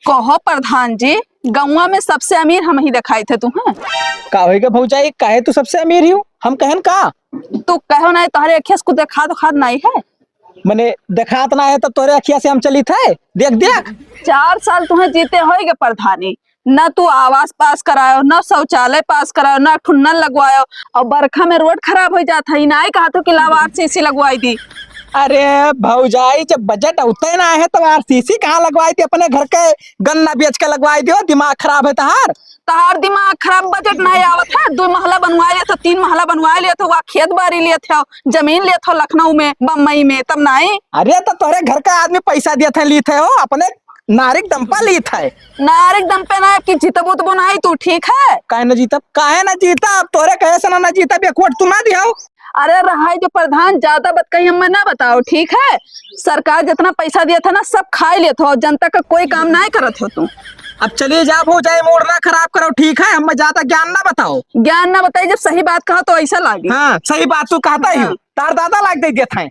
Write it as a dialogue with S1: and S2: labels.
S1: कहो प्रधान जी, गौवा में सबसे अमीर हम ही दिखाई थे तुम्हें।
S2: का होएगा भौजाई, काहे तू सबसे अमीर हूँ? हम कहन का
S1: तू कहो नहीं, तुम्हारे अखिया को देखा तो खाद नहीं है।
S2: मने देखात ना है तो तोरे अखिया से हम चली थे। देख देख
S1: 4 साल तुम्हें जीते होएगे प्रधानी, न तू आवास पास करायो, न शौचालय पास करायो, न ठुन्नल लगवायो, और बरखा में रोड खराब हो जाता है। ना कहा तो कि लावार सीसी लगवाई दी।
S2: अरे भौजाई, जब बजट उतना ना है तो आरसीसी कहाँ लगवाई थी? अपने घर के गन्ना बेच के लगवाई दियो। दिमाग खराब है तहार।
S1: तहार दिमाग खराब, बजट नहीं आवत है। 2 महला बनवा लिया था, 3 महला बनवा लिया था, वहाँ खेत बाड़ी लिए थे, जमीन लिए थे लखनऊ में, बम्बई में, तब नहीं।
S2: अरे तो तोरे घर का आदमी पैसा दिया था, ली थे हो अपने नारिक दम पर ली थे।
S1: नारिक दम पे ना कि जीतबो तो नहीं तू, ठीक है।
S2: काहे न जीतब? काहे न जीतब? तोरे कहे से ना जीतब, एक वोट तू ना दियो।
S1: अरे रहा जो प्रधान, ज्यादा बात कहीं हमें ना बताओ, ठीक है। सरकार जितना पैसा दिया था ना, सब खा लिया था, जनता का कोई काम नहीं करत हो तू।
S2: अब चलिए जा भौजाई, मूड ना खराब करो, ठीक है। हमें ज्यादा ज्ञान ना बताओ।
S1: ज्ञान ना बताई, जब सही बात कहो तो ऐसा लागे।
S2: हाँ सही बात तू कहता ही। तार दादा लाग दे देते हैं।